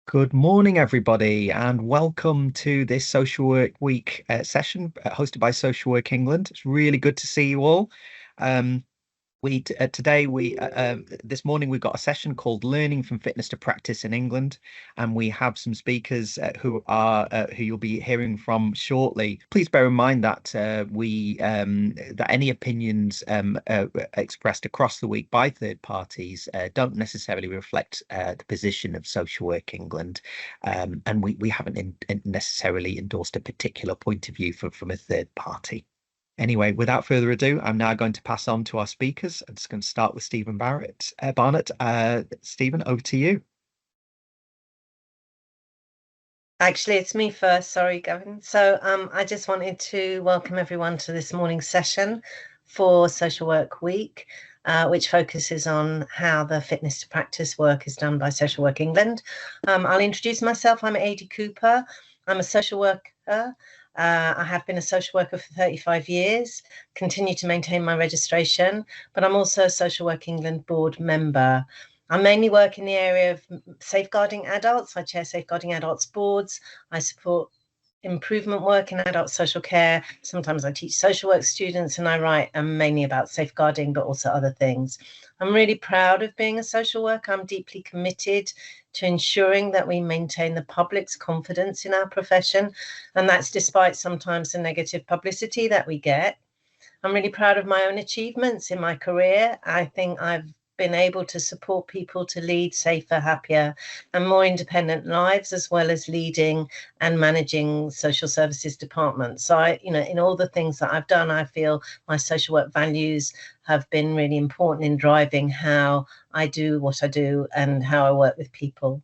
Good morning, everybody, and welcome to this Social Work Week session hosted by Social Work England. It's really good to see you all. Um, this morning we've got a session called Learning from Fitness to Practice in England, and we have some speakers who you'll be hearing from shortly. Please bear in mind that that any opinions expressed across the week by third parties don't necessarily reflect the position of Social Work England, and we haven't necessarily endorsed a particular point of view from a third party. Anyway, without further ado, I'm now going to pass on to our speakers. I'm just going to start with Stephen Barnett. Stephen, over to you. Actually, it's me first. Sorry, Gavin. So I just wanted to welcome everyone to this morning's session for Social Work Week, which focuses on how the fitness to practice work is done by Social Work England. I'll introduce myself. I'm Adi Cooper. I'm a social worker. I have been a social worker for 35 years, continue to maintain my registration, but I'm also a Social Work England board member. I mainly work in the area of safeguarding adults. I chair safeguarding adults boards. I support improvement work in adult social care. Sometimes I teach social work students and I write mainly about safeguarding, but also other things. I'm really proud of being a social worker. I'm deeply committed to ensuring that we maintain the public's confidence in our profession. And that's despite sometimes the negative publicity that we get. I'm really proud of my own achievements in my career. I think I've been able to support people to lead safer, happier, and more independent lives, as well as leading and managing social services departments. So in all the things that I've done, I feel my social work values have been really important in driving how I do what I do and how I work with people.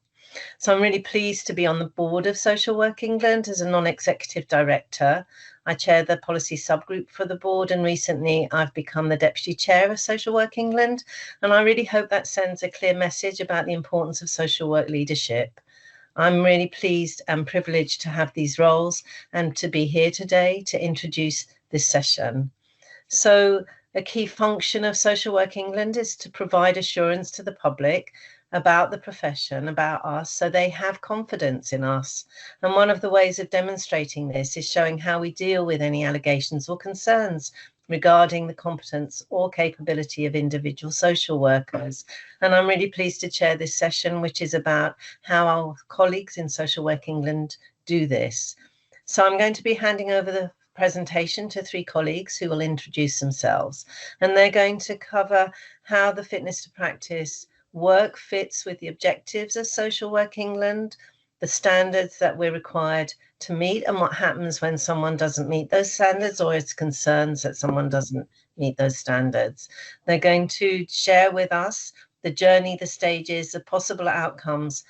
So I'm really pleased to be on the board of Social Work England as a non-executive director. I chair the policy subgroup for the board, and recently I've become the deputy chair of Social Work England. And I really hope that sends a clear message about the importance of social work leadership. I'm really pleased and privileged to have these roles and to be here today to introduce this session. So a key function of Social Work England is to provide assurance to the public about the profession, about us, so they have confidence in us. And one of the ways of demonstrating this is showing how we deal with any allegations or concerns regarding the competence or capability of individual social workers. And I'm really pleased to chair this session, which is about how our colleagues in Social Work England do this. So I'm going to be handing over the presentation to three colleagues who will introduce themselves. And they're going to cover how the fitness to practice work fits with the objectives of Social Work England, the standards that we're required to meet, and what happens when someone doesn't meet those standards or is concerns that someone doesn't meet those standards. They're going to share with us the journey, the stages, the possible outcomes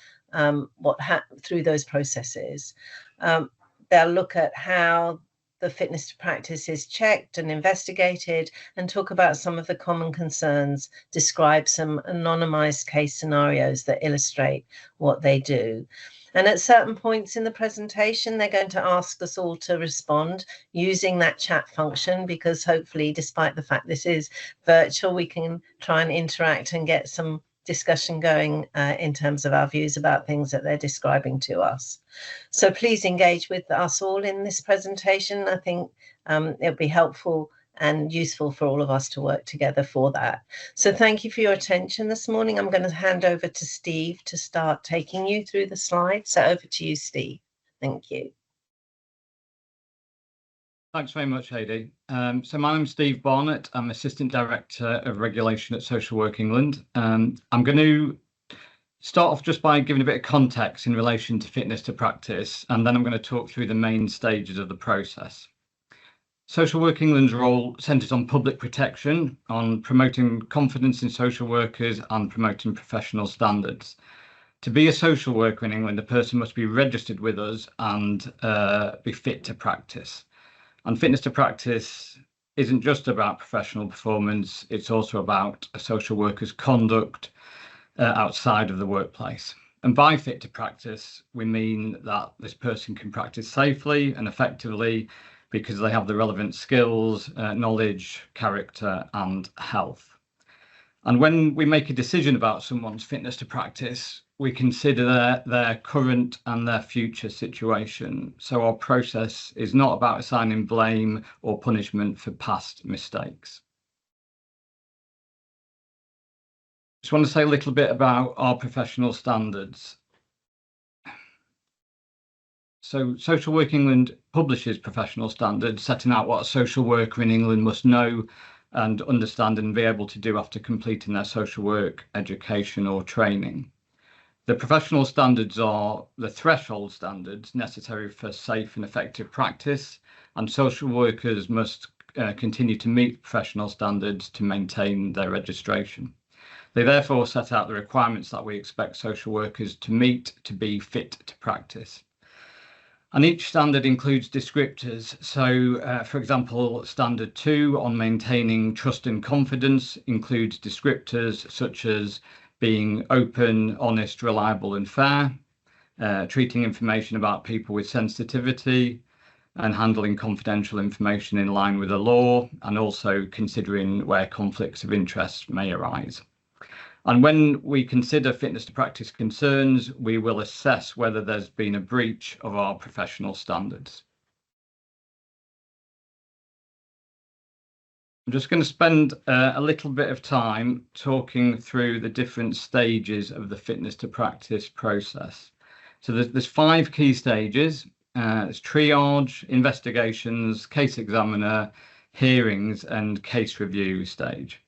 through those processes. They'll look at how the fitness to practice is checked and investigated, and talk about some of the common concerns, describe some anonymized case scenarios that illustrate what they do. And at certain points in the presentation, they're going to ask us all to respond using that chat function, because hopefully, despite the fact this is virtual, we can try and interact and get some discussion going in terms of our views about things that they're describing to us. So please engage with us all in this presentation. I think it'll be helpful and useful for all of us to work together for that. So thank you for your attention this morning. I'm going to hand over to Steve to start taking you through the slides. So over to you, Steve. Thank you. Thanks very much, Heidi. So my name's Steve Barnett. I'm Assistant Director of Regulation at Social Work England. I'm going to start off just by giving a bit of context in relation to fitness to practice, and then I'm going to talk through the main stages of the process. Social Work England's role centres on public protection, on promoting confidence in social workers and promoting professional standards. To be a social worker in England, a person must be registered with us and be fit to practice. And fitness to practice isn't just about professional performance, it's also about a social worker's conduct outside of the workplace. And by fit to practice, we mean that this person can practice safely and effectively because they have the relevant skills, knowledge, character, and health. And when we make a decision about someone's fitness to practice, we consider their current and their future situation. So our process is not about assigning blame or punishment for past mistakes. Just want to say a little bit about our professional standards. So Social Work England publishes professional standards setting out what a social worker in England must know and understand and be able to do after completing their social work education or training. The professional standards are the threshold standards necessary for safe and effective practice, and social workers must continue to meet professional standards to maintain their registration. They therefore set out the requirements that we expect social workers to meet to be fit to practice. And each standard includes descriptors. So, for example, standard 2 on maintaining trust and confidence includes descriptors such as being open, honest, reliable and fair, treating information about people with sensitivity and handling confidential information in line with the law, and also considering where conflicts of interest may arise. And when we consider fitness to practice concerns, we will assess whether there's been a breach of our professional standards. I'm just going to spend a little bit of time talking through the different stages of the fitness to practice process. So there's 5 key stages. There's triage, investigations, case examiner, hearings, and case review stage.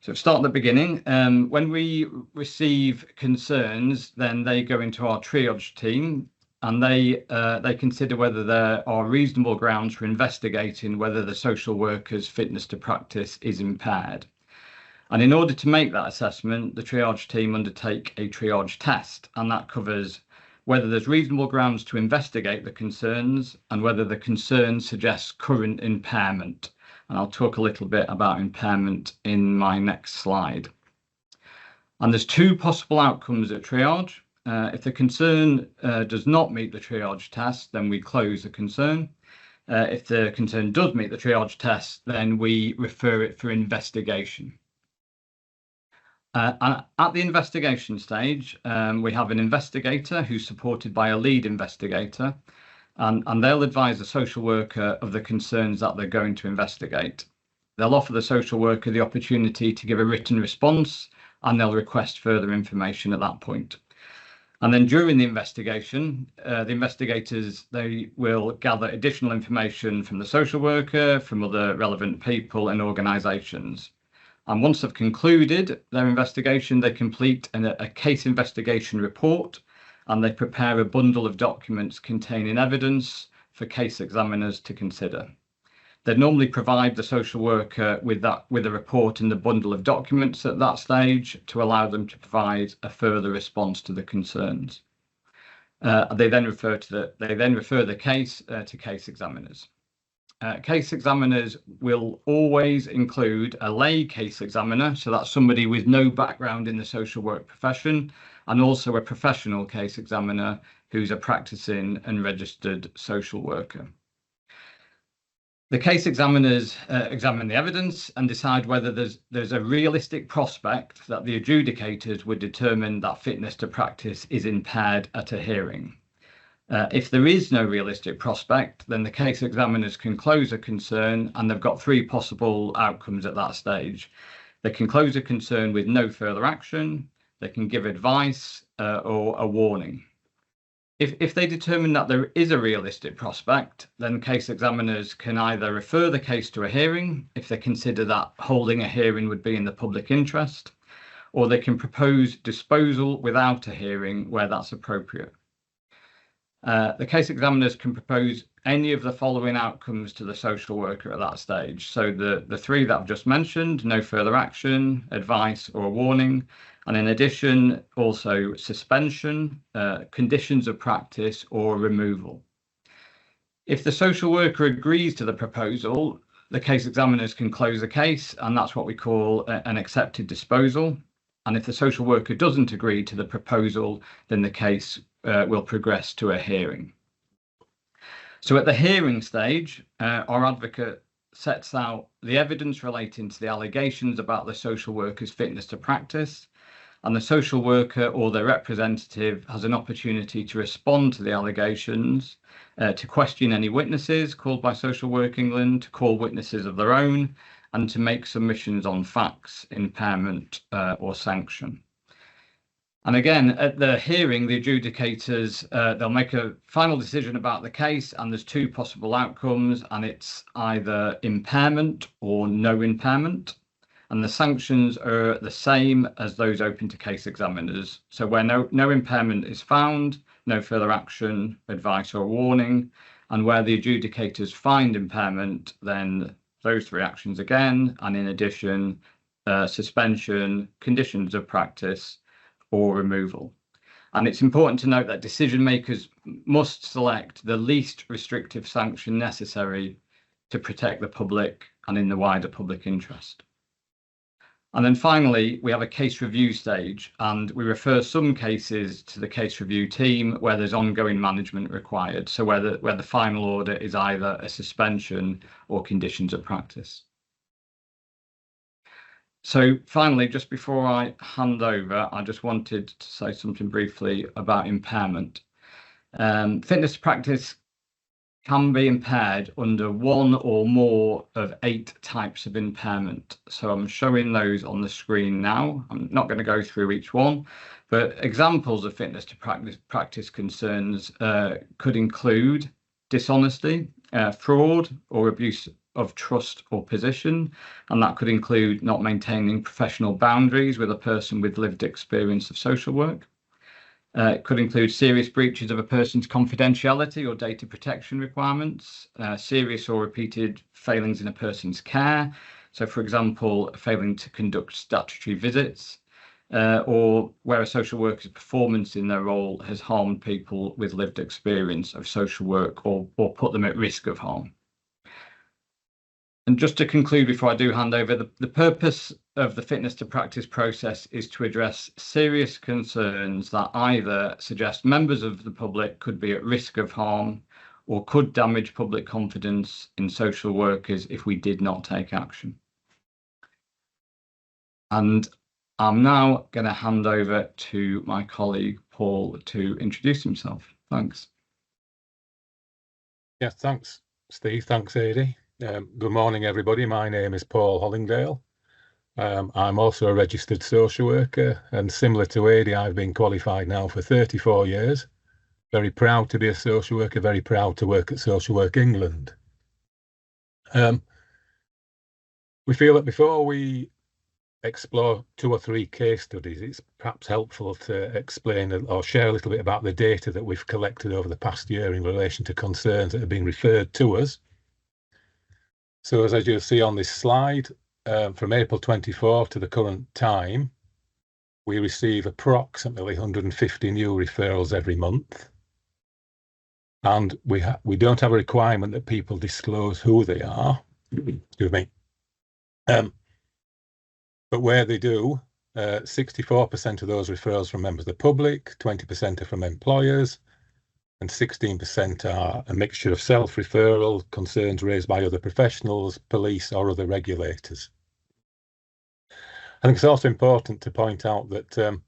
So start at the beginning. When we receive concerns, then they go into our triage team, and they consider whether there are reasonable grounds for investigating whether the social worker's fitness to practice is impaired. And in order to make that assessment, the triage team undertake a triage test, and that covers whether there's reasonable grounds to investigate the concerns and whether the concern suggests current impairment. And I'll talk a little bit about impairment in my next slide. And there's 2 possible outcomes at triage. If the concern does not meet the triage test, then we close the concern. If the concern does meet the triage test, then we refer it for investigation. And at the investigation stage, we have an investigator who's supported by a lead investigator, and they'll advise the social worker of the concerns that they're going to investigate. They'll offer the social worker the opportunity to give a written response, and they'll request further information at that point. And then during the investigation, the investigators, they will gather additional information from the social worker, from other relevant people and organisations. And once they've concluded their investigation, they complete a case investigation report, and they prepare a bundle of documents containing evidence for case examiners to consider. They normally provide the social worker with a report and the bundle of documents at that stage to allow them to provide a further response to the concerns. They then refer the case to case examiners. Case examiners will always include a lay case examiner, so that's somebody with no background in the social work profession, and also a professional case examiner who's a practicing and registered social worker. The case examiners examine the evidence and decide whether there's a realistic prospect that the adjudicators would determine that fitness to practice is impaired at a hearing. If there is no realistic prospect, then the case examiners can close a concern, and they've got 3 possible outcomes at that stage. They can close a concern with no further action, they can give advice or a warning. If they determine that there is a realistic prospect, then case examiners can either refer the case to a hearing, if they consider that holding a hearing would be in the public interest, or they can propose disposal without a hearing where that's appropriate. The case examiners can propose any of the following outcomes to the social worker at that stage. So the 3 that I've just mentioned: no further action, advice or a warning, and in addition also suspension, conditions of practice or removal. If the social worker agrees to the proposal, the case examiners can close the case, and that's what we call an accepted disposal. And if the social worker doesn't agree to the proposal, then the case will progress to a hearing. So at the hearing stage, our advocate sets out the evidence relating to the allegations about the social worker's fitness to practice, and the social worker or their representative has an opportunity to respond to the allegations, to question any witnesses called by Social Work England, to call witnesses of their own, and to make submissions on facts, impairment, or sanction. And again, at the hearing, the adjudicators, they'll make a final decision about the case, and there's two possible outcomes, and it's either impairment or no impairment. And the sanctions are the same as those open to case examiners. So where no impairment is found, no further action, advice or warning. And where the adjudicators find impairment, then those three actions again, and in addition, suspension, conditions of practice, or removal. And it's important to note that decision makers must select the least restrictive sanction necessary to protect the public and in the wider public interest. And then finally, we have a case review stage, and we refer some cases to the case review team where there's ongoing management required. So where the final order is either a suspension or conditions of practice. So finally, just before I hand over, I just wanted to say something briefly about impairment. Fitness to practice can be impaired under one or more of 8 types of impairment. So I'm showing those on the screen now. I'm not going to go through each one, but examples of fitness to practice concerns could include dishonesty, fraud or abuse of trust or position, and that could include not maintaining professional boundaries with a person with lived experience of social work. It could include serious breaches of a person's confidentiality or data protection requirements, serious or repeated failings in a person's care. So, for example, failing to conduct statutory visits, or where a social worker's performance in their role has harmed people with lived experience of social work or put them at risk of harm. And just to conclude before I do hand over, the purpose of the fitness to practice process is to address serious concerns that either suggest members of the public could be at risk of harm or could damage public confidence in social workers if we did not take action. And I'm now going to hand over to my colleague Paul to introduce himself. Thanks. Yes, thanks, Steve. Thanks, Adi. Good morning, everybody. My name is Paul Hollingdale. I'm also a registered social worker, and similar to Adi, I've been qualified now for 34 years. Very proud to be a social worker, very proud to work at Social Work England. We feel that before we explore 2 or 3 case studies, it's perhaps helpful to explain or share a little bit about the data that we've collected over the past year in relation to concerns that have been referred to us. So as you'll see on this slide, from April 24 to the current time, we receive approximately 150 new referrals every month. And we don't have a requirement that people disclose who they are. Excuse me. But where they do, 64% of those referrals from members of the public, 20% are from employers, and 16% are a mixture of self-referral, concerns raised by other professionals, police or other regulators. I think it's also important to point out that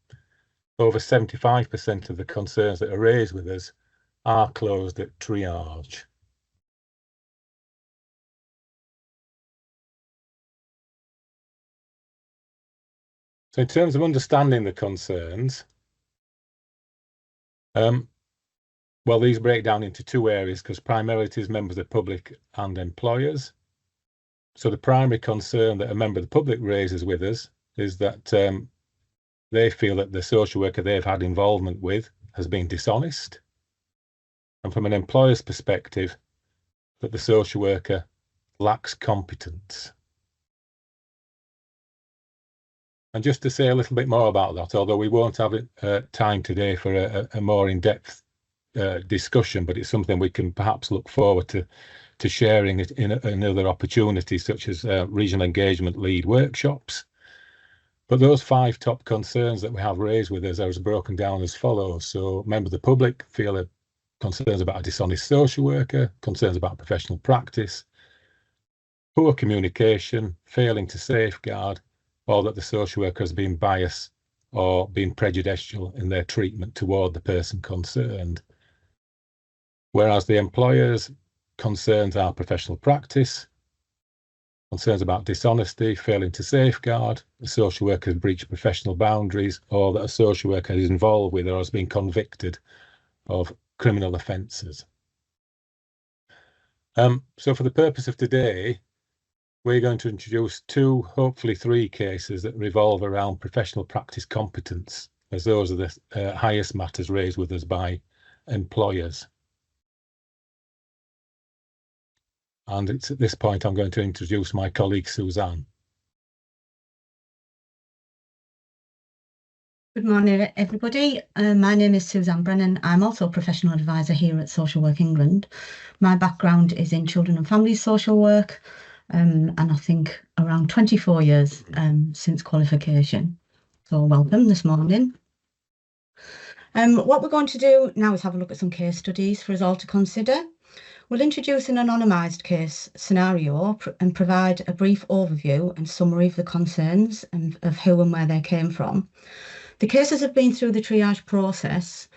over 75% of the concerns that are raised with us are closed at triage. So in terms of understanding the concerns, well, these break down into 2 areas because primarily it is members of the public and employers. So the primary concern that a member of the public raises with us is that they feel that the social worker they've had involvement with has been dishonest. And from an employer's perspective, that the social worker lacks competence. And just to say a little bit more about that, although we won't have time today for a more in-depth discussion, but it's something we can perhaps look forward to sharing it in other opportunities, such as regional engagement lead workshops. But those 5 top concerns that we have raised with us are broken down as follows. So members of the public feel concerns about a dishonest social worker, concerns about professional practice, poor communication, failing to safeguard, or that the social worker has been biased or being prejudicial in their treatment toward the person concerned. Whereas the employer's concerns are professional practice, concerns about dishonesty, failing to safeguard, a social worker has breached professional boundaries, or that a social worker is involved with or has been convicted of criminal offences. So for the purpose of today, we're going to introduce 2, hopefully 3 cases that revolve around professional practice competence, as those are the highest matters raised with us by employers. And it's at this point I'm going to introduce my colleague Suzanne. Good morning, everybody. My name is Suzanne Brennan. I'm also a professional advisor here at Social Work England. My background is in children and family social work, and I think around 24 years since qualification. So welcome this morning. What we're going to do now is have a look at some case studies for us all to consider. We'll introduce an anonymised case scenario and provide a brief overview and summary of the concerns and of who and where they came from. The cases have been through the triage process,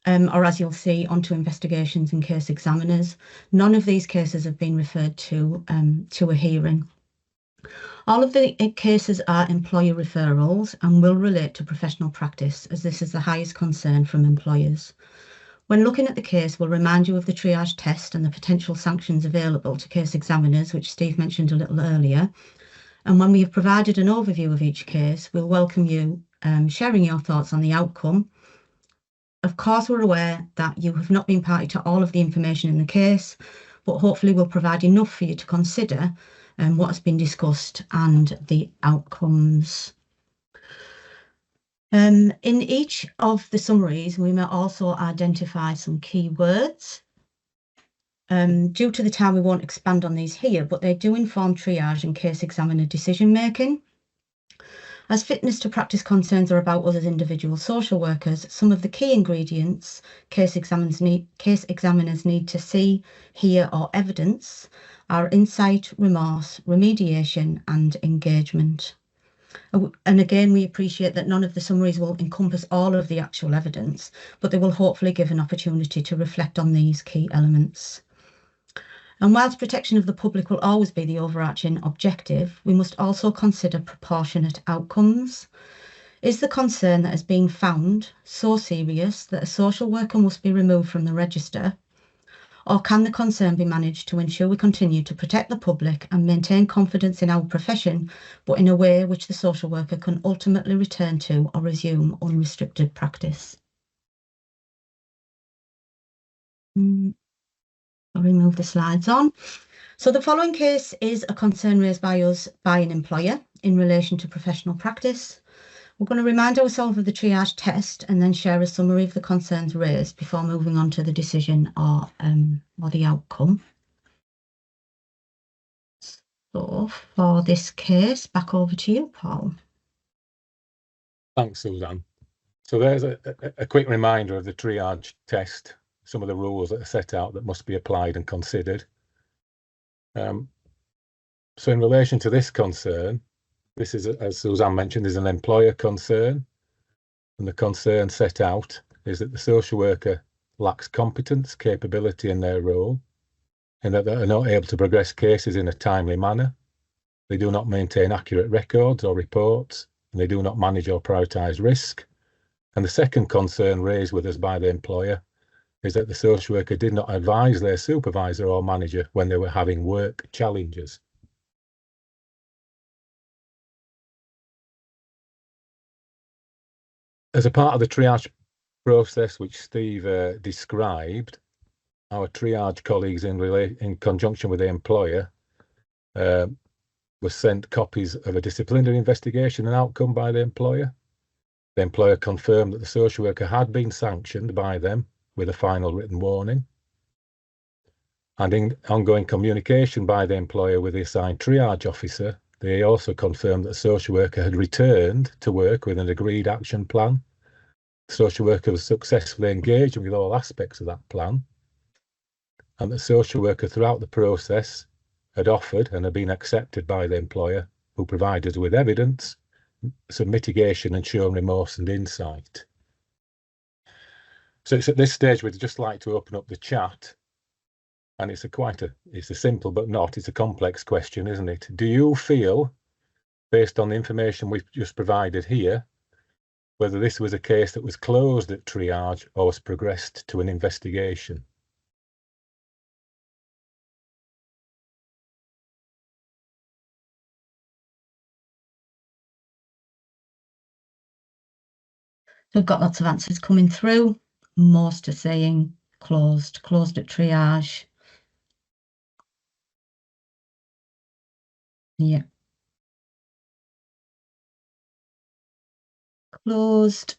or as you'll see, onto investigations and case examiners. None of these cases have been referred to a hearing. All of the cases are employer referrals and will relate to professional practice, as this is the highest concern from employers. When looking at the case, we'll remind you of the triage test and the potential sanctions available to case examiners, which Steve mentioned a little earlier. And when we have provided an overview of each case, we'll welcome you sharing your thoughts on the outcome. Of course, we're aware that you have not been party to all of the information in the case, but hopefully we'll provide enough for you to consider what has been discussed and the outcomes. In each of the summaries, we may also identify some key words. Due to the time, we won't expand on these here, but they do inform triage and case examiner decision making. As fitness to practice concerns are about us as individual social workers, some of the key ingredients case examiners need to see, hear, or evidence are insight, remorse, remediation, and engagement. And again, we appreciate that none of the summaries will encompass all of the actual evidence, but they will hopefully give an opportunity to reflect on these key elements. And whilst protection of the public will always be the overarching objective, we must also consider proportionate outcomes. Is the concern that is being found so serious that a social worker must be removed from the register? Or can the concern be managed to ensure we continue to protect the public and maintain confidence in our profession, but in a way which the social worker can ultimately return to or resume unrestricted practice? I'll remove the slides on. So the following case is a concern raised by us by an employer in relation to professional practice. We're going to remind ourselves of the triage test and then share a summary of the concerns raised before moving on to the decision or the outcome. So for this case, back over to you, Paul. Thanks, Suzanne. So there's a quick reminder of the triage test, some of the rules that are set out that must be applied and considered. So in relation to this concern, this is, as Suzanne mentioned, is an employer concern, and the concern set out is that the social worker lacks competence, capability in their role, and that they are not able to progress cases in a timely manner. They do not maintain accurate records or reports, and they do not manage or prioritise risk. And the second concern raised with us by the employer is that the social worker did not advise their supervisor or manager when they were having work challenges. As a part of the triage process which Steve described, our triage colleagues in conjunction with the employer were sent copies of a disciplinary investigation and outcome by the employer. The employer confirmed that the social worker had been sanctioned by them with a final written warning. And in ongoing communication by the employer with the assigned triage officer, they also confirmed that the social worker had returned to work with an agreed action plan. The social worker was successfully engaged with all aspects of that plan, and the social worker throughout the process had offered and had been accepted by the employer, who provided us with evidence some mitigation and shown remorse and insight. So it's at this stage we'd just like to open up the chat, and it's a simple but not, it's a complex question, isn't it? Do you feel, based on the information we've just provided here, whether this was a case that was closed at triage or was progressed to an investigation? We've got lots of answers coming through. Most are saying closed at triage. Yeah. Closed.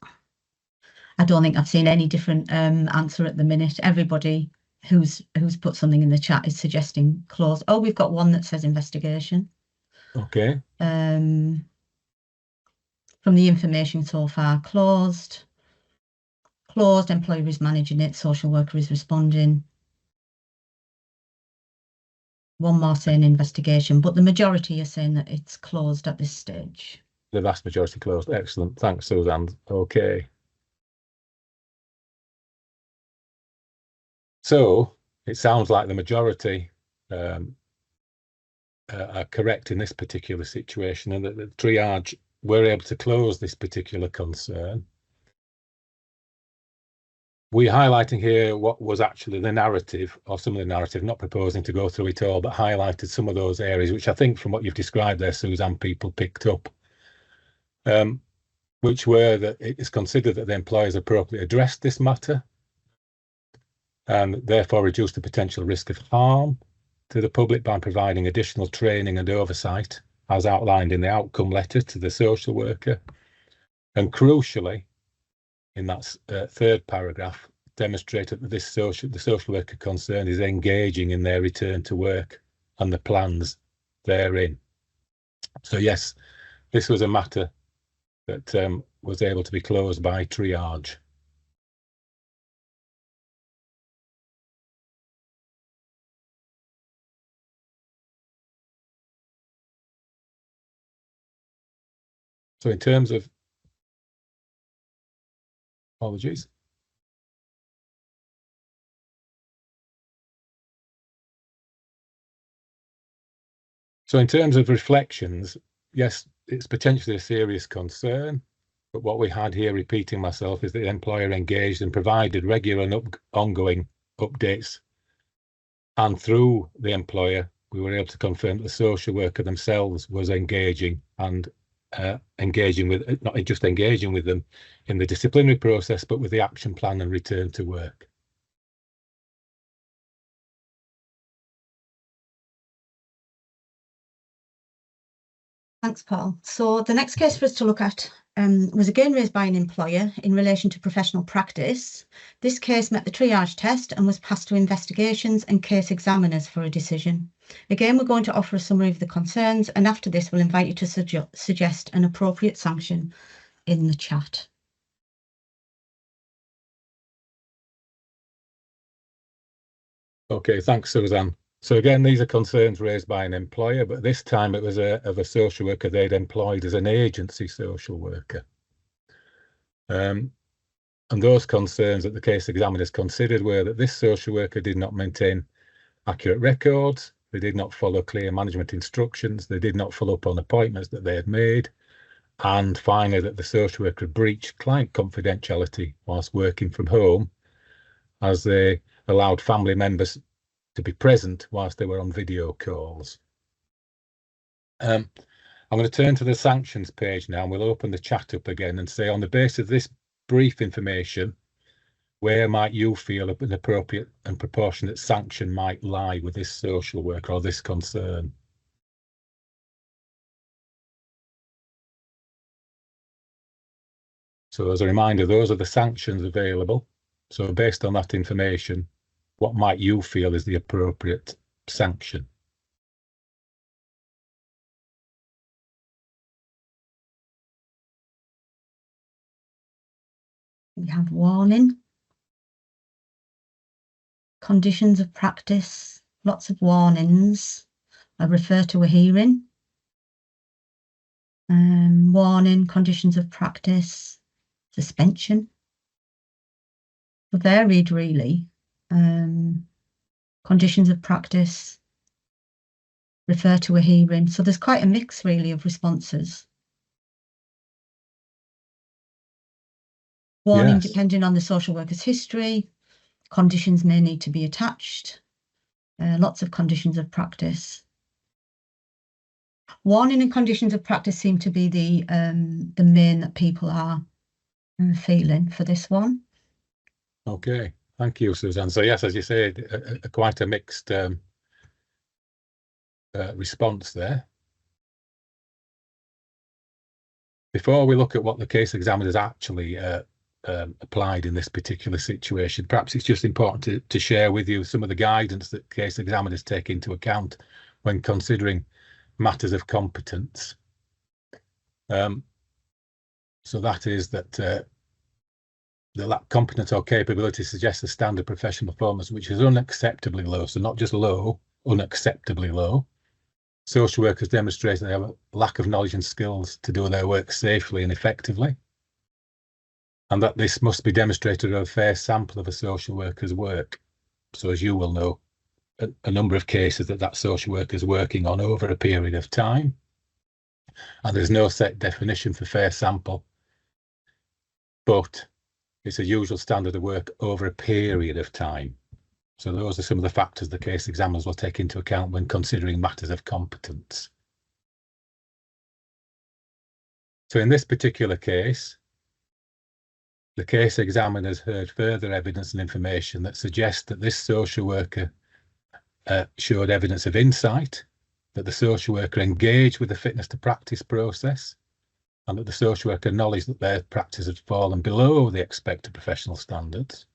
I don't think I've seen any different answer at the minute. Everybody who's put something in the chat is suggesting closed. Oh, we've got one that says investigation. Okay. From the information so far, closed. Closed, employer is managing it, social worker is responding. One more saying investigation, but the majority are saying that it's closed at this stage. The vast majority closed. Excellent. Thanks, Suzanne. Okay. So it sounds like the majority are correct in this particular situation, and that the triage were able to close this particular concern. We're highlighting here what was actually the narrative, or some of the narrative, not proposing to go through it all, but highlighted some of those areas, which I think from what you've described there, Suzanne, people picked up, which were that it is considered that the employers appropriately addressed this matter and therefore reduced the potential risk of harm to the public by providing additional training and oversight, as outlined in the outcome letter to the social worker. And crucially, in that third paragraph, demonstrated that the social worker concerned is engaging in their return to work and the plans therein. So yes, this was a matter that was able to be closed by triage. So in terms of, apologies. So in terms of reflections, yes, it's potentially a serious concern, but what we had here, repeating myself, is that the employer engaged and provided regular and ongoing updates. And through the employer, we were able to confirm that the social worker themselves was engaging and engaging with, not just engaging with them in the disciplinary process, but with the action plan and return to work. Thanks, Paul. So the next case for us to look at was again raised by an employer in relation to professional practice. This case met the triage test and was passed to investigations and case examiners for a decision. Again, we're going to offer a summary of the concerns, and after this, we'll invite you to suggest an appropriate sanction in the chat. Okay, thanks, Suzanne. So again, these are concerns raised by an employer, but this time it was of a social worker they'd employed as an agency social worker. And those concerns that the case examiners considered were that this social worker did not maintain accurate records, they did not follow clear management instructions, they did not follow up on appointments that they had made, and finally that the social worker breached client confidentiality whilst working from home, as they allowed family members to be present whilst they were on video calls. I'm going to turn to the sanctions page now, and we'll open the chat up again and say, on the basis of this brief information, where might you feel an appropriate and proportionate sanction might lie with this social worker or this concern? So as a reminder, those are the sanctions available. So based on that information, what might you feel is the appropriate sanction? We have warning, conditions of practice, lots of warnings. I refer to a hearing. warning, conditions of practice, suspension. Varied, really. Conditions of practice, refer to a hearing. So there's quite a mix, really, of responses. Warning, Yes. depending on the social worker's history, conditions may need to be attached. Lots of conditions of practice. Warning and conditions of practice seem to be the main that people are feeling for this one. Okay, thank you, Suzanne. So yes, as you say, quite a mixed response there. Before we look at what the case examiners actually applied in this particular situation, perhaps it's just important to share with you some of the guidance that case examiners take into account when considering matters of competence. So that is that the lack of competence or capability suggests a standard professional performance which is unacceptably low. So not just low, unacceptably low. Social workers demonstrate they have a lack of knowledge and skills to do their work safely and effectively, and that this must be demonstrated with a fair sample of a social worker's work. So as you will know, a number of cases that social worker is working on over a period of time, and there's no set definition for fair sample, but it's a usual standard of work over a period of time. So those are some of the factors the case examiners will take into account when considering matters of competence. So in this particular case, the case examiners heard further evidence and information that suggests that this social worker showed evidence of insight, that the social worker engaged with the fitness to practice process, and that the social worker acknowledged that their practice had fallen below the expected professional standards.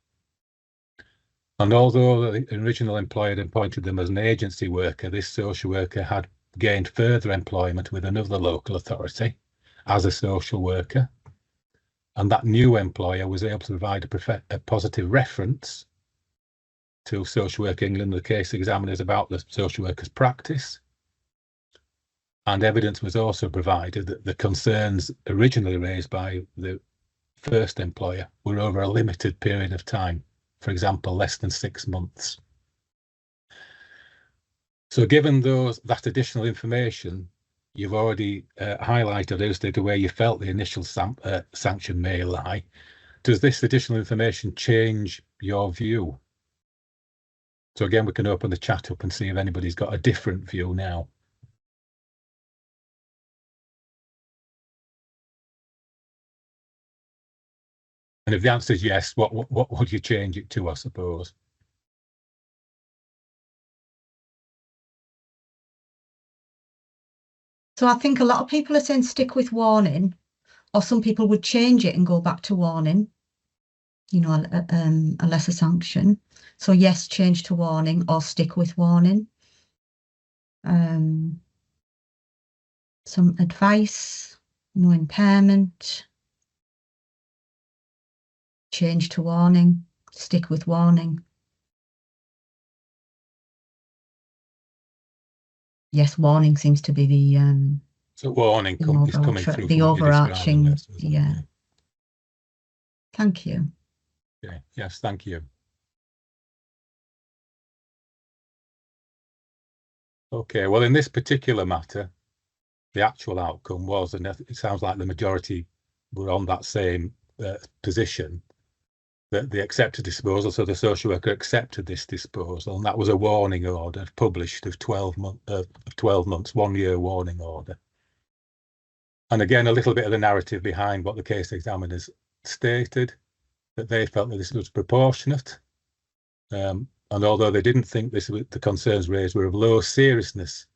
And although the original employer had appointed them as an agency worker, this social worker had gained further employment with another local authority as a social worker. And that new employer was able to provide a positive reference to Social Work England, the case examiners, about the social worker's practice. And evidence was also provided that the concerns originally raised by the first employer were over a limited period of time. For example, less than 6 months. So given that additional information, you've already highlighted as to where you felt the initial sanction may lie. Does this additional information change your view? So again, we can open the chat up and see if anybody's got a different view now. And if the answer is yes, what would you change it to, I suppose? So I think a lot of people are saying stick with warning, or some people would change it and go back to warning, you know, a lesser sanction. So yes, change to warning or stick with warning. Some advice, no impairment. Change to warning, stick with warning. Yes, warning seems to be the so warning is coming through the overarching, yeah. Thank you. Okay. Yes, thank you. Okay, well, in this particular matter, the actual outcome was, and it sounds like the majority were on that same position, that they accepted disposal. So the social worker accepted this disposal, and that was a warning order published of 12 months, 1 year warning order. And again, a little bit of the narrative behind what the case examiners stated, that they felt that this was proportionate. And although they didn't think the concerns raised were of low seriousness,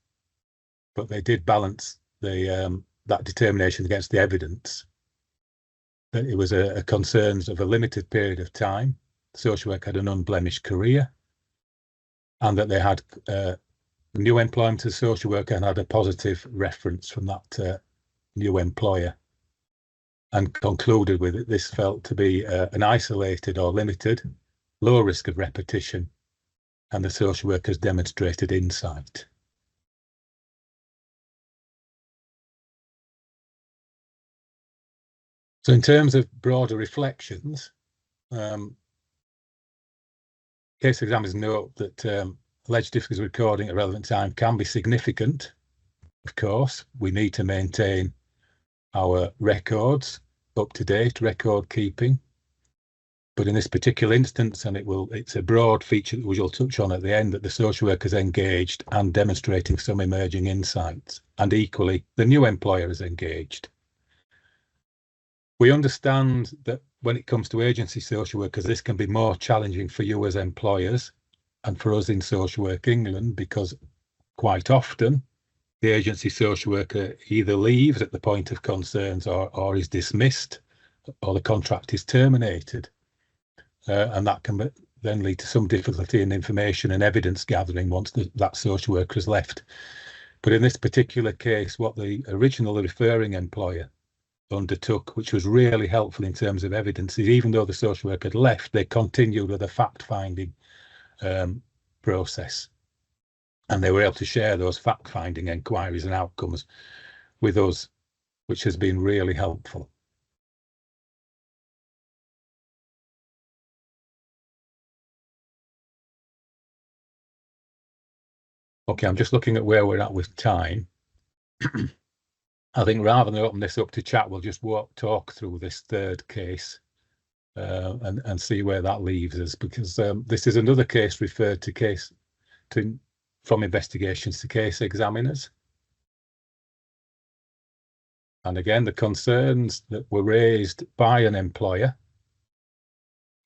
but they did balance that determination against the evidence, that it was a concerns of a limited period of time. The social worker had an unblemished career, and that they had new employment as a social worker and had a positive reference from that new employer, and concluded with it, this felt to be an isolated or limited, low risk of repetition, and the social workers demonstrated insight. So in terms of broader reflections, case examiners note that alleged difficulties recording at relevant time can be significant. Of course, we need to maintain our records, up-to-date record keeping. But in this particular instance, and it's a broad feature that we'll touch on at the end, that the social worker is engaged and demonstrating some emerging insights, and equally the new employer is engaged. We understand that when it comes to agency social workers, this can be more challenging for you as employers and for us in Social Work England, because quite often the agency social worker either leaves at the point of concerns or is dismissed, or the contract is terminated. And that can then lead to some difficulty in information and evidence gathering once that social worker has left. But in this particular case, what the original referring employer undertook, which was really helpful in terms of evidence, is even though the social worker had left, they continued with a fact-finding process. And they were able to share those fact-finding inquiries and outcomes with us, which has been really helpful. Okay, I'm just looking at where we're at with time. I think rather than open this up to chat, we'll just talk through this third case and see where that leaves us, because this is another case referred to from investigations to case examiners. And again, the concerns that were raised by an employer,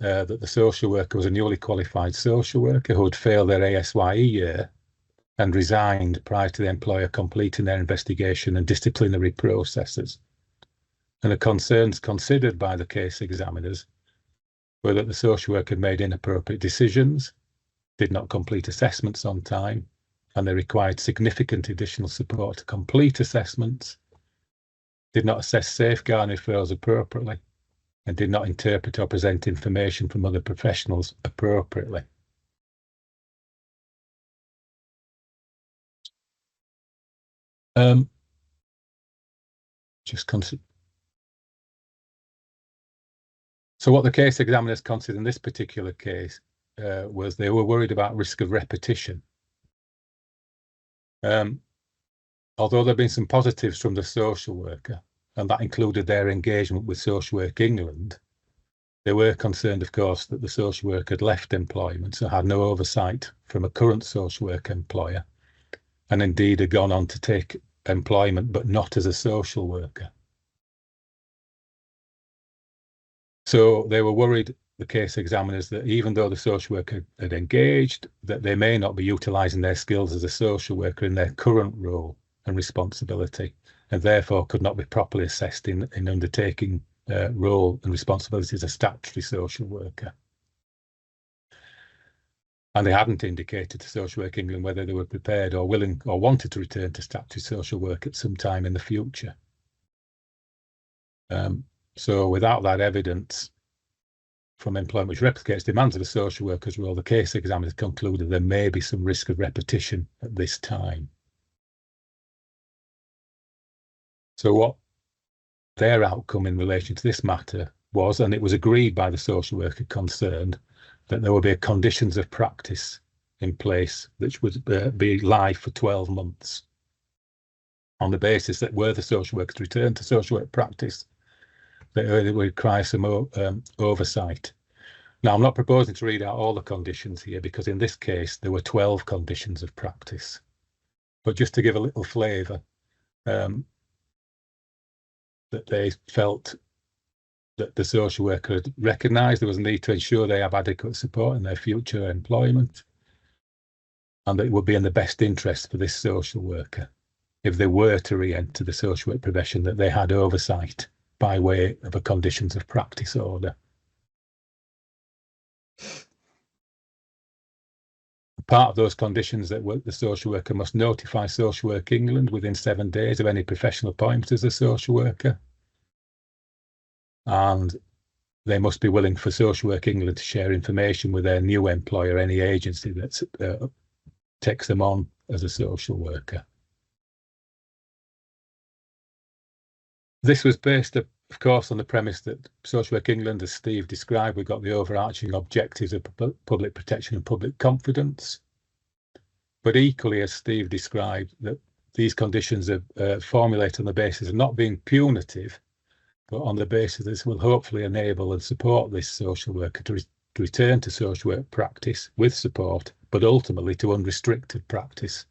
that the social worker was a newly qualified social worker who had failed their ASYE year and resigned prior to the employer completing their investigation and disciplinary processes. And the concerns considered by the case examiners were that the social worker had made inappropriate decisions, did not complete assessments on time, and they required significant additional support to complete assessments, did not assess safeguarding referrals appropriately, and did not interpret or present information from other professionals appropriately. So what the case examiners considered in this particular case was they were worried about risk of repetition. Although there have been some positives from the social worker, and that included their engagement with Social Work England, they were concerned, of course, that the social worker had left employment, so had no oversight from a current social work employer, and indeed had gone on to take employment, but not as a social worker. So they were worried, the case examiners, that even though the social worker had engaged, that they may not be utilising their skills as a social worker in their current role and responsibility, and therefore could not be properly assessed in undertaking role and responsibility as a statutory social worker. And they hadn't indicated to Social Work England whether they were prepared or willing or wanted to return to statutory social work at some time in the future. So without that evidence from employment which replicates demands of the social worker's role, the case examiners concluded there may be some risk of repetition at this time. So what their outcome in relation to this matter was, and it was agreed by the social worker concerned, that there would be conditions of practice in place which would be live for 12 months on the basis that were the social workers return to social work practice, they would require some oversight. Now, I'm not proposing to read out all the conditions here, because in this case there were 12 conditions of practice. But just to give a little flavour, that they felt that the social worker had recognised there was a need to ensure they have adequate support in their future employment, and that it would be in the best interest for this social worker, if they were to re-enter the social work profession, that they had oversight by way of a conditions of practice order. Part of those conditions that the social worker must notify Social Work England within 7 days of any professional appointment as a social worker. And they must be willing for Social Work England to share information with their new employer, any agency that takes them on as a social worker. This was based of course, on the premise that Social Work England, as Steve described, we've got the overarching objectives of public protection and public confidence. But equally, as Steve described, that these conditions are formulated on the basis of not being punitive, but on the basis this will hopefully enable and support this social worker to return to social work practice with support, but ultimately to unrestricted practice,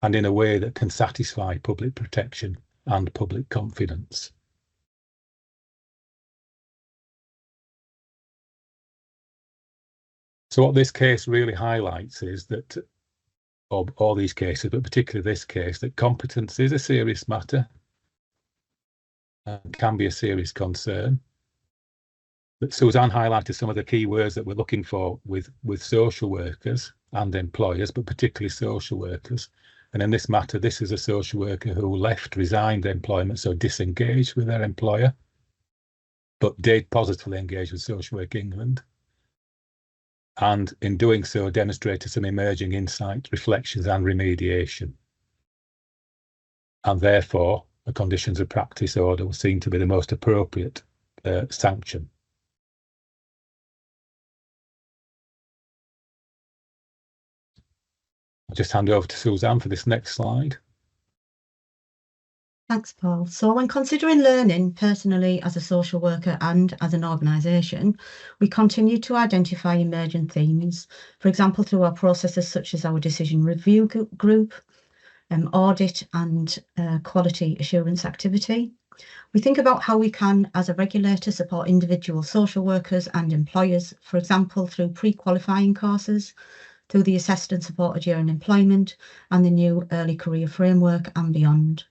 and in a way that can satisfy public protection and public confidence. So what this case really highlights is that, or all these cases, but particularly this case, that competence is a serious matter and can be a serious concern. That Suzanne highlighted some of the key words that we're looking for with social workers and employers, but particularly social workers. And in this matter, this is a social worker who resigned employment, so disengaged with their employer, but did positively engage with Social Work England. And in doing so, demonstrated some emerging insight, reflections and remediation. And therefore, a conditions of practice order was seen to be the most appropriate sanction. I'll just hand over to Suzanne for this next slide. Thanks, Paul. So when considering learning personally as a social worker and as an organisation, we continue to identify emergent themes, for example, through our processes such as our decision review group, audit and quality assurance activity. We think about how we can, as a regulator, support individual social workers and employers, for example, through pre-qualifying courses, through the assessed and supported during employment and the new early career framework and beyond.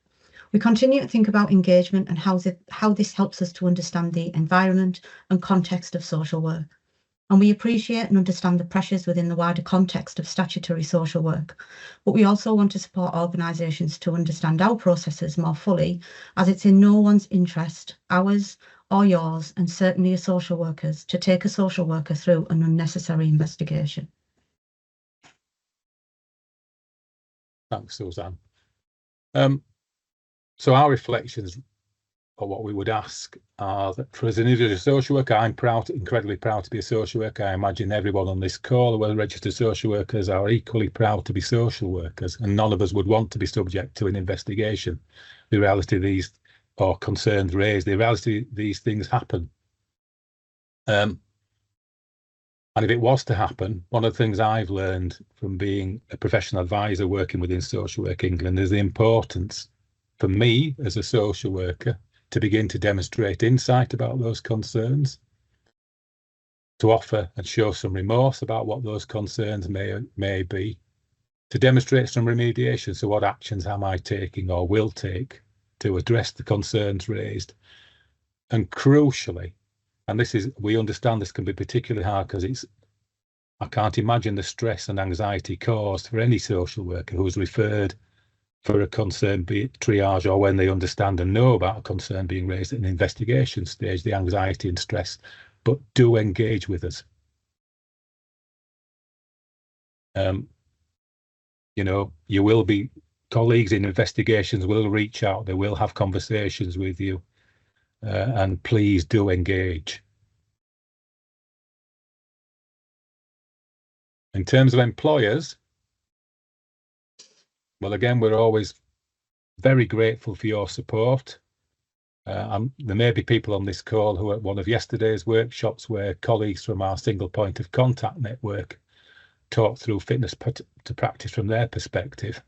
We continue to think about engagement and how this helps us to understand the environment and context of social work. And we appreciate and understand the pressures within the wider context of statutory social work. But we also want to support organisations to understand our processes more fully, as it's in no one's interest, ours or yours, and certainly as social workers, to take a social worker through an unnecessary investigation. Thanks, Suzanne. So our reflections, or what we would ask, are that for as an individual social worker, I'm incredibly proud to be a social worker. I imagine everyone on this call who are registered social workers are equally proud to be social workers, and none of us would want to be subject to an investigation. The reality of these, or concerns raised, the reality these things happen. And if it was to happen, one of the things I've learned from being a professional advisor working within Social Work England is the importance for me as a social worker to begin to demonstrate insight about those concerns, to offer and show some remorse about what those concerns may be, to demonstrate some remediation. So what actions am I taking or will take to address the concerns raised? And crucially, and we understand this can be particularly hard because I can't imagine the stress and anxiety caused for any social worker who is referred for a concern, be it triage or when they understand and know about a concern being raised at an investigation stage, the anxiety and stress, but do engage with us. You know, you will be, colleagues in investigations will reach out, they will have conversations with you, and please do engage. In terms of employers, well, again, we're always very grateful for your support. There may be people on this call who are at one of yesterday's workshops where colleagues from our single point of contact network talked through fitness to practice from their perspective.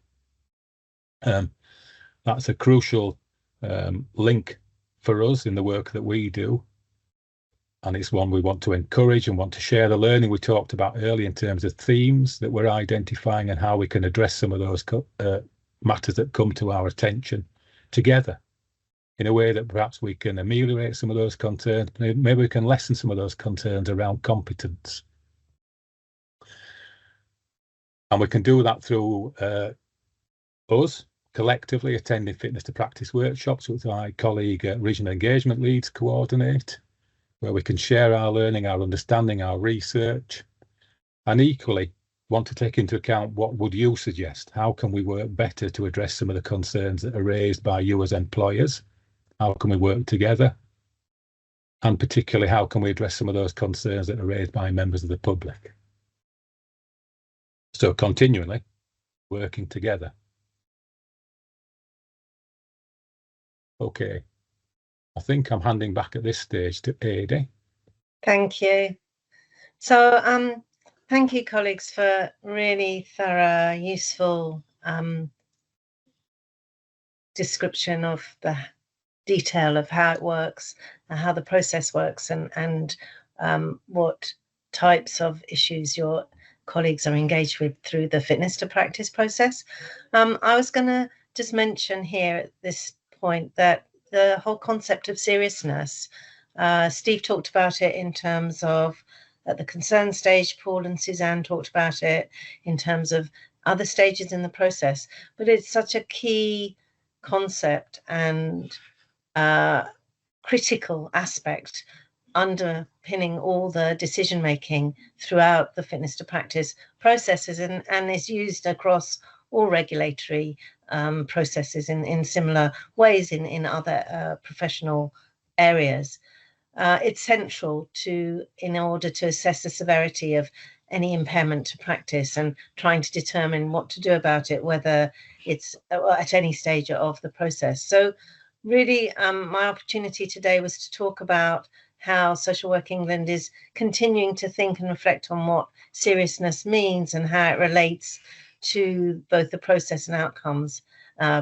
That's a crucial link for us in the work that we do. And it's one we want to encourage and want to share the learning we talked about earlier in terms of themes that we're identifying and how we can address some of those matters that come to our attention together in a way that perhaps we can ameliorate some of those concerns. Maybe we can lessen some of those concerns around competence. And we can do that through us collectively attending fitness to practice workshops, which my colleague regional engagement leads coordinate, where we can share our learning, our understanding, our research, and equally want to take into account what would you suggest? How can we work better to address some of the concerns that are raised by you as employers? How can we work together? And particularly, how can we address some of those concerns that are raised by members of the public? So continually working together. Okay, I think I'm handing back at this stage to Adi. Thank you. So thank you, colleagues, for really thorough, useful description of the detail of how it works and how the process works, and what types of issues your colleagues are engaged with through the fitness to practice process. I was going to just mention here at this point that the whole concept of seriousness, Steve talked about it in terms of at the concern stage, Paul and Suzanne talked about it in terms of other stages in the process, but it's such a key concept and critical aspect underpinning all the decision making throughout the fitness to practice processes, and is used across all regulatory processes in similar ways in other professional areas. It's central in order to assess the severity of any impairment to practice and trying to determine what to do about it, whether it's at any stage of the process. So really, my opportunity today was to talk about how Social Work England is continuing to think and reflect on what seriousness means and how it relates to both the process and outcomes,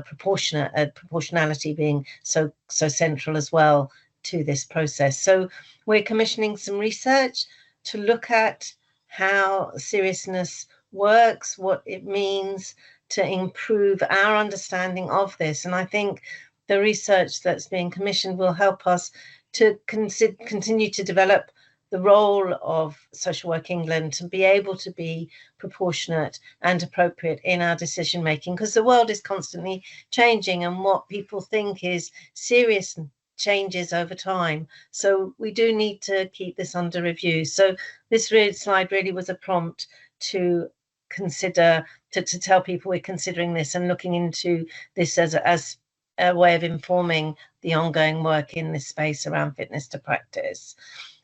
proportionality being so central as well to this process. So we're commissioning some research to look at how seriousness works, what it means to improve our understanding of this. And I think the research that's being commissioned will help us to continue to develop the role of Social Work England to be able to be proportionate and appropriate in our decision making, because the world is constantly changing and what people think is serious changes over time. So we do need to keep this under review. So this slide really was a prompt to consider, to tell people we're considering this and looking into this as a way of informing the ongoing work in this space around fitness to practice.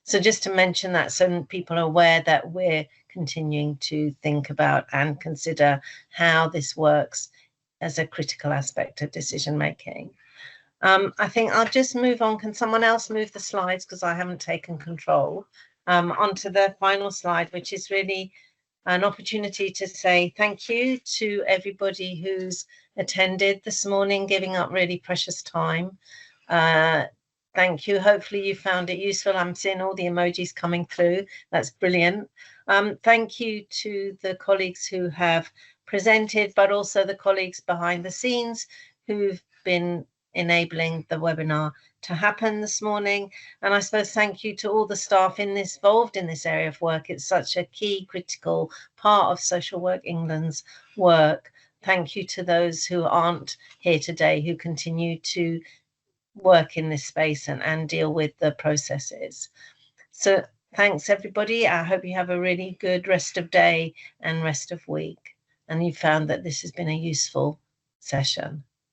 So just to mention that so people are aware that we're continuing to think about and consider how this works as a critical aspect of decision making. I think I'll just move on. Can someone else move the slides, because I haven't taken control, onto the final slide, which is really an opportunity to say thank you to everybody who's attended this morning, giving up really precious time. Thank you. Hopefully you found it useful. I'm seeing all the emojis coming through. That's brilliant. Thank you to the colleagues who have presented, but also the colleagues behind the scenes who've been enabling the webinar to happen this morning. And I suppose thank you to all the staff involved in this area of work. It's such a key, critical part of Social Work England's work. Thank you to those who aren't here today, who continue to work in this space and deal with the processes. So thanks, everybody. I hope you have a really good rest of day and rest of week, and you found that this has been a useful session.